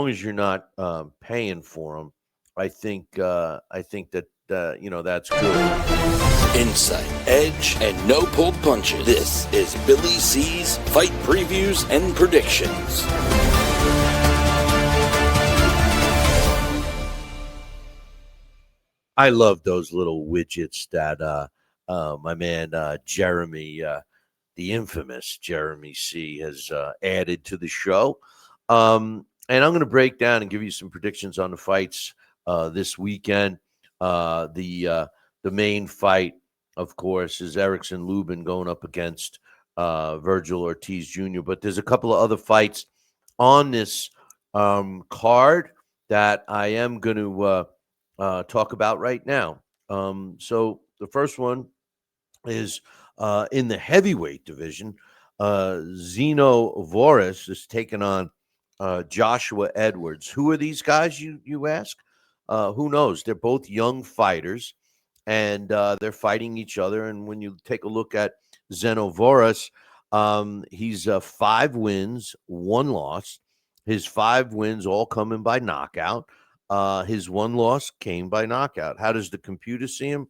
long as you're not paying for them, I think that that's good. Insight, edge, and no pulled punches. This is Billy C's Fight Previews and Predictions. I love those little widgets that my man Jeremy, the infamous Jeremy C, has added to the show. And I'm going to break down and give you some predictions on the fights this weekend. The main fight, of course, is Erickson Lubin going up against Vergil Ortiz Jr. But there's a couple of other fights on this card that I am going to talk about right now. So the first one is in the heavyweight division. Zeno Voris is taking on Joshua Edwards. Who are these guys, you ask? Who knows? They're both young fighters, and they're fighting each other. And when you take a look at Zeno Voris, he's 5 wins, 1 loss. His 5 wins all coming by knockout. His 1 loss came by knockout. How does the computer see him?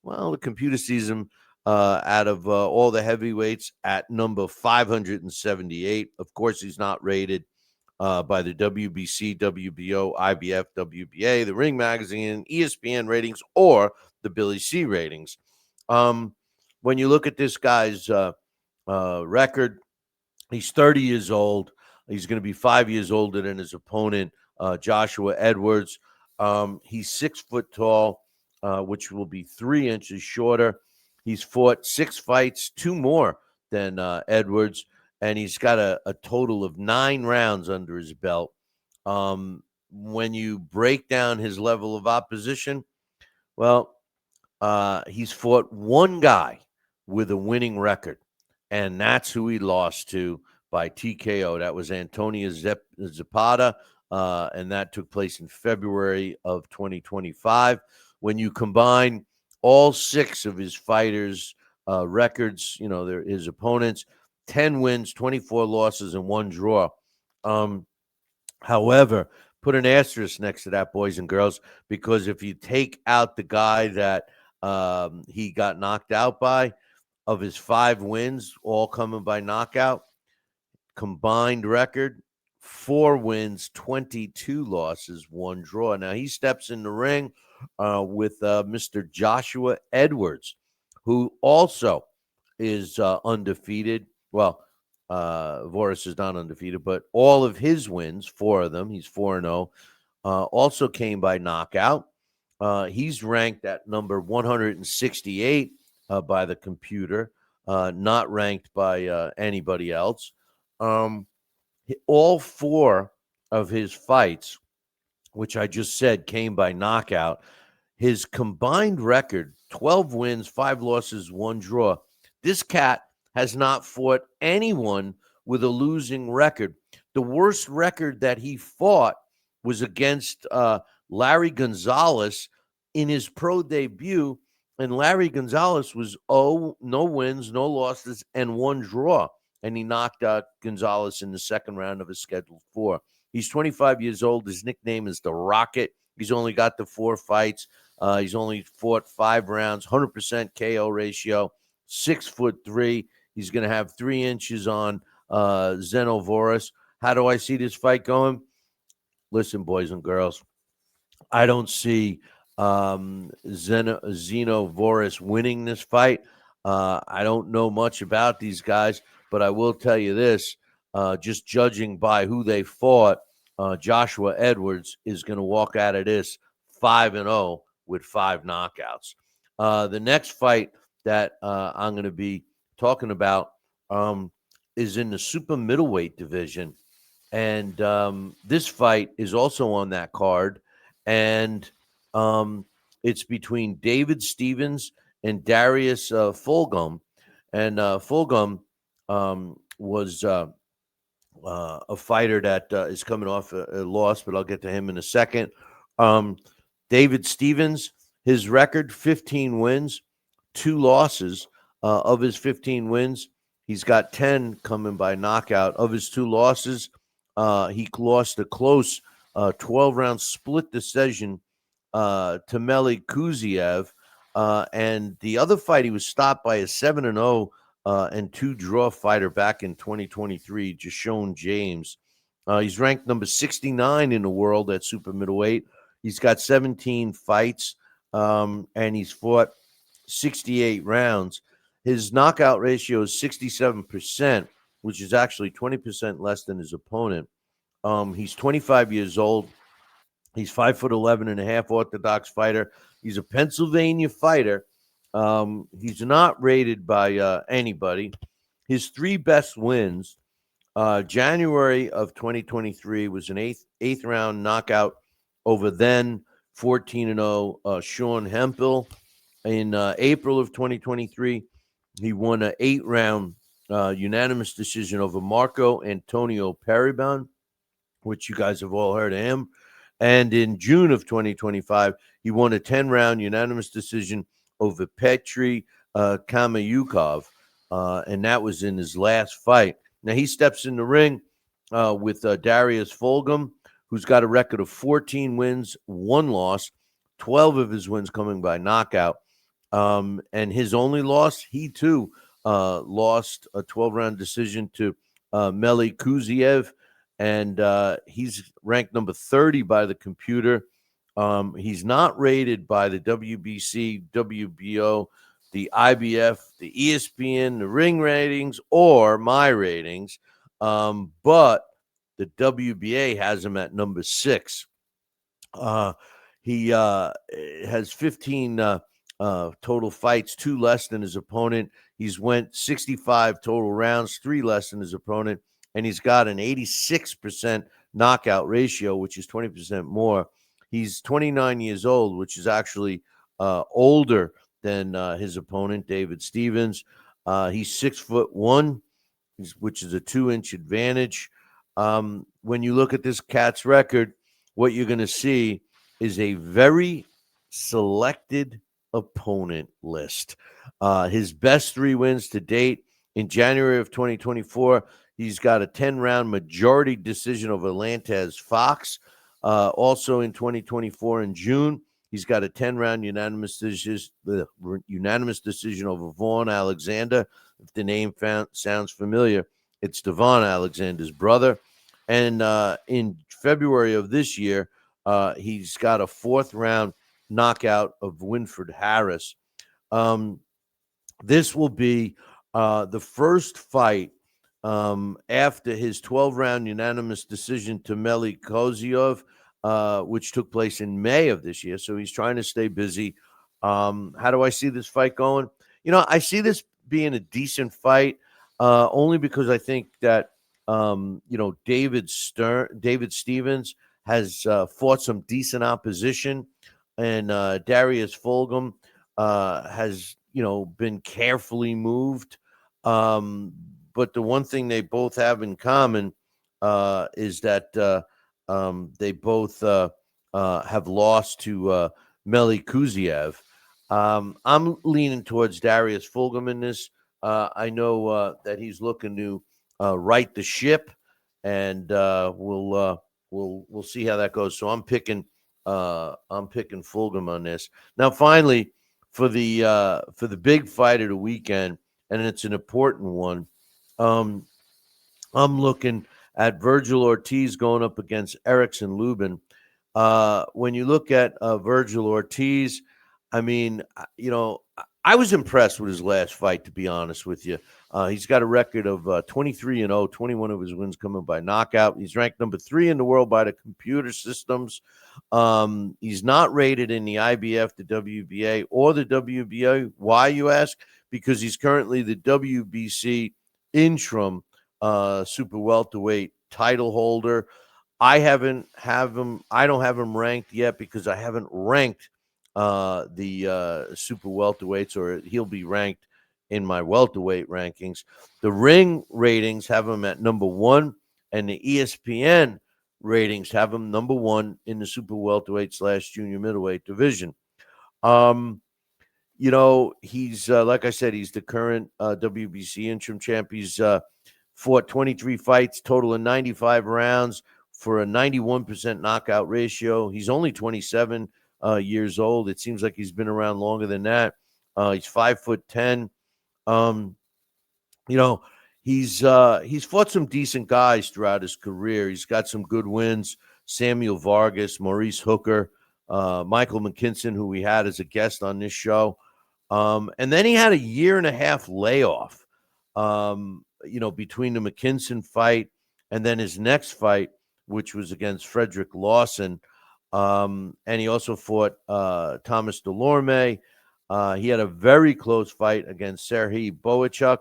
Well, the computer sees him out of all the heavyweights at number 578. Of course, he's not rated by the WBC, WBO, IBF, WBA, the Ring Magazine, ESPN ratings, or the Billy C ratings. When you look at this guy's record, he's 30 years old. He's going to be 5 years older than his opponent, Joshua Edwards. He's 6 foot tall, which will be 3 inches shorter. He's fought 6 fights, 2 more than Edwards, and he's got a total of 9 rounds under his belt. When you break down his level of opposition, well, he's fought 1 guy with a winning record, and that's who he lost to by TKO. That was Antonio Zapata, and that took place in February of 2025. When you combine all 6 of his fighters' records, they're his opponents, 10 wins, 24 losses, and 1 draw. However, put an asterisk next to that, boys and girls, because if you take out the guy that he got knocked out by, of his 5 wins, all coming by knockout, combined record, 4 wins, 22 losses, 1 draw. Now, he steps in the ring with Mr. Joshua Edwards, who also is undefeated. Well, Voris is not undefeated, but all of his wins, 4 of them, he's 4-0, also came by knockout. He's ranked at number 168 by the computer, not ranked by anybody else. All 4 of his fights, which I just said came by knockout, his combined record, 12 wins, 5 losses, 1 draw. This cat has not fought anyone with a losing record. The worst record that he fought was against Larry Gonzalez in his pro debut, and Larry Gonzalez was no wins, no losses, and 1 draw. And he knocked out Gonzalez in the second round of his scheduled 4. He's 25 years old. His nickname is the Rocket. He's only got the 4 fights. He's only fought 5 rounds, 100% KO ratio, 6'3". He's going to have 3 inches on Zeno Voris. How do I see this fight going? Listen, boys and girls, I don't see Zeno Voris winning this fight. I don't know much about these guys, but I will tell you this, just judging by who they fought, Joshua Edwards is going to walk out of this 5-0 with 5 knockouts. The next fight that I'm going to be talking about is in the super middleweight division. And this fight is also on that card. And it's between David Stevens and Darius Fulghum. And Fulghum was a fighter that is coming off a loss, but I'll get to him in a second. David Stevens, his record, 15 wins, 2 losses. Of his 15 wins, he's got 10 coming by knockout. Of his 2 losses, he lost a close 12-round split decision to Meli Kuziev. And the other fight, he was stopped by a 7-0 and 2-draw fighter back in 2023, Jashone James. He's ranked number 69 in the world at super middleweight. He's got 17 fights, and he's fought 68 rounds. His knockout ratio is 67%, which is actually 20% less than his opponent. He's 25 years old. He's 5'11" and a half, orthodox fighter. He's a Pennsylvania fighter. He's not rated by anybody. His three best wins, January of 2023 was an eighth round knockout over then 14-0 Sean Hemphill. In April of 2023, he won an 8-round unanimous decision over Marco Antonio Peribon, which you guys have all heard of him. And in June of 2025, he won a 10-round unanimous decision over Petri Kamayukov, and that was in his last fight. Now, he steps in the ring with Darius Fulgham, who's got a record of 14 wins, 1 loss, 12 of his wins coming by knockout. And his only loss, he too lost a 12-round decision to Meli Kuziev, and he's ranked number 30 by the computer. He's not rated by the WBC, WBO, the IBF, the ESPN, the Ring ratings, or my ratings, but the WBA has him at number 6. He has 15 total fights, 2 less than his opponent. He's went 65 total rounds, 3 less than his opponent, and he's got an 86% knockout ratio, which is 20% more. He's 29 years old, which is actually older than his opponent, David Stevens. He's 6'1", which is a 2-inch advantage. When you look at this cat's record, what you're going to see is a very selected opponent list. His best 3 wins to date: in January of 2024, he's got a 10-round majority decision over Lantez Fox. Also in 2024, in June, he's got a 10-round unanimous decision over Vaughn Alexander. If the name sounds familiar, it's Devon Alexander's brother. And in February of this year, he's got a 4th-round knockout of Winford Harris. This will be the first fight after his 12-round unanimous decision to Meli Kuziev, which took place in May of this year. So he's trying to stay busy. How do I see this fight going? I see this being a decent fight, only because I think that David Stevens has fought some decent opposition, and Darius Fulgham has been carefully moved. But the one thing they both have in common is that they both have lost to Meli Kuziev. I'm leaning towards Darius Fulgham in this. I know that he's looking to right the ship, and we'll see how that goes. So I'm picking Fulgham on this. Now, finally, for the big fight of the weekend, and it's an important one. I'm looking at Vergil Ortiz going up against Erickson Lubin. When you look at Vergil Ortiz, I mean, I was impressed with his last fight, to be honest with you. He's got a record of 23-0, 21 of his wins coming by knockout. He's ranked number 3 in the world by the computer systems. He's not rated in the IBF, the WBA, or the WBA. Why, you ask? Because he's currently the WBC interim super welterweight title holder. I don't have him ranked yet because I haven't ranked the super welterweights, or he'll be ranked in my welterweight rankings. The Ring ratings have him at number 1, and the ESPN ratings have him number 1 in the super welterweight / junior middleweight division. He's like I said, he's the current WBC interim champ. He's fought 23 fights, total of 95 rounds for a 91% knockout ratio. He's only 27 years old. It seems like he's been around longer than that. He's 5'10". You know, he's fought some decent guys throughout his career. He's got some good wins. Samuel Vargas, Maurice Hooker, Michael McKinson, who we had as a guest on this show. And then he had a year and a half layoff, between the McKinson fight and then his next fight, which was against Frederick Lawson. And he also fought Thomas Delorme. He had a very close fight against Serhii Bohachuk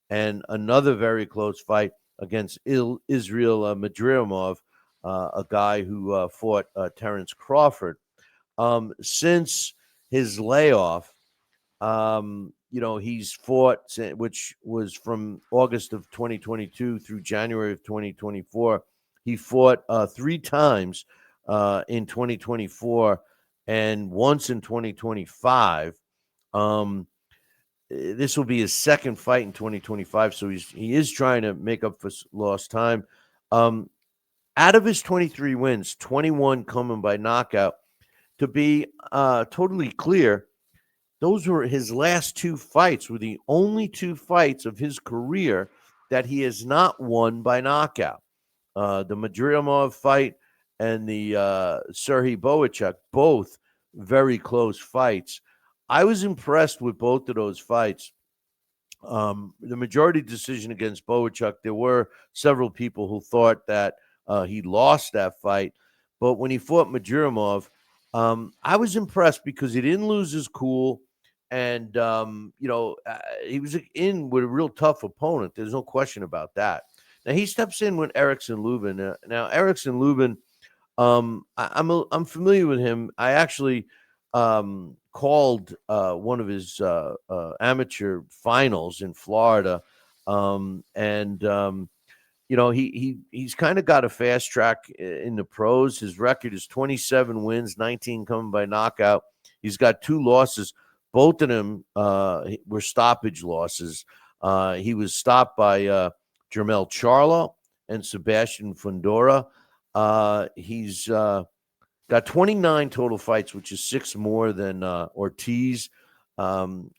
and another very close fight against Israel Madrimov, a guy who fought Terrence Crawford. Since his layoff, he's fought, which was from August of 2022 through January of 2024. He fought 3 times in 2024 and once in 2025. This will be his second fight in 2025, so he is trying to make up for lost time. Out of his 23 wins, 21 coming by knockout. To be totally clear, those were his last 2 fights, were the only 2 fights of his career that he has not won by knockout. The Madrimov fight and the Serhii Bohachuk, both very close fights. I was impressed with both of those fights. The majority decision against Bohachuk, there were several people who thought that he lost that fight. But when he fought Madrimov, I was impressed because he didn't lose his cool. And, he was in with a real tough opponent. There's no question about that. Now, he steps in with Erickson Lubin. Now, Erickson Lubin, I'm familiar with him. I actually called one of his amateur finals in Florida. He's kind of got a fast track in the pros. His record is 27 wins, 19 coming by knockout. He's got 2 losses. Both of them were stoppage losses. He was stopped by Jermell Charlo and Sebastian Fundora. He's got 29 total fights, which is 6 more than Ortiz.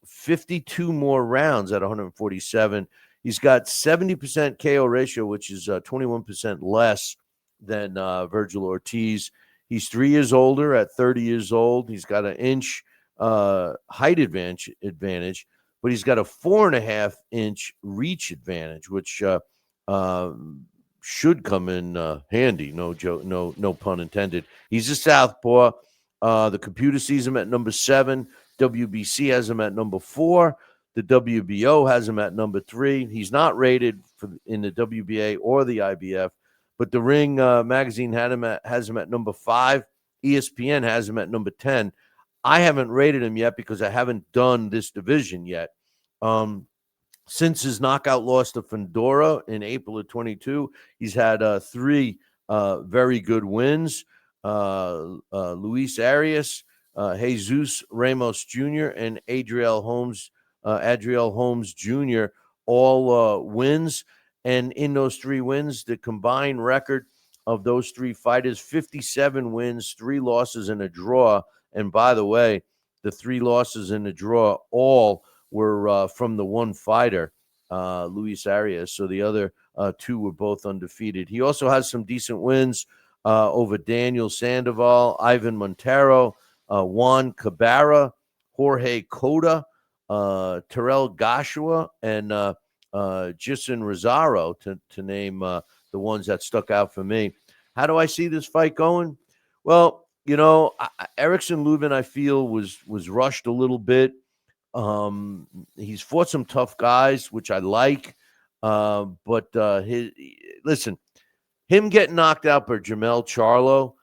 52 more rounds at 147. He's got 70% KO ratio, which is 21% less than Vergil Ortiz. He's 3 years older at 30 years old. He's got an inch height advantage, but he's got a 4.5-inch reach advantage, which should come in handy. No pun intended. He's a southpaw. The computer sees him at number 7. WBC has him at number 4. The WBO has him at number 3. He's not rated in the WBA or the IBF, but the Ring magazine has him at number 5. ESPN has him at number 10. I haven't rated him yet because I haven't done this division yet. Since his knockout loss to Fundora in April of 22, he's had 3 very good wins. Luis Arias, Jesus Ramos Jr., and Adriel Holmes Jr., all wins. And in those 3 wins, the combined record of those 3 fighters, 57 wins, 3 losses, and a draw. And by the way, the 3 losses and the draw all were from the one fighter, Luis Arias. So the other 2 were both undefeated. He also has some decent wins over Daniel Sandoval, Ivan Montero, Juan Cabarra, Jorge Cota, Terrell Gashua, and Jason Rosario, to name the ones that stuck out for me. How do I see this fight going? Well, Erickson Lubin, I feel, was rushed a little bit. He's fought some tough guys, which I like. But him getting knocked out by Jermell Charlo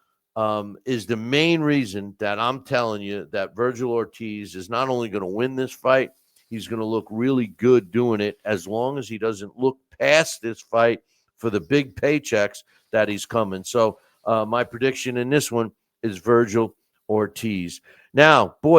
is the main reason that I'm telling you that Vergil Ortiz is not only going to win this fight, he's going to look really good doing it, as long as he doesn't look past this fight for the big paychecks that he's coming. So my prediction in this one is Vergil Ortiz. Now, boy,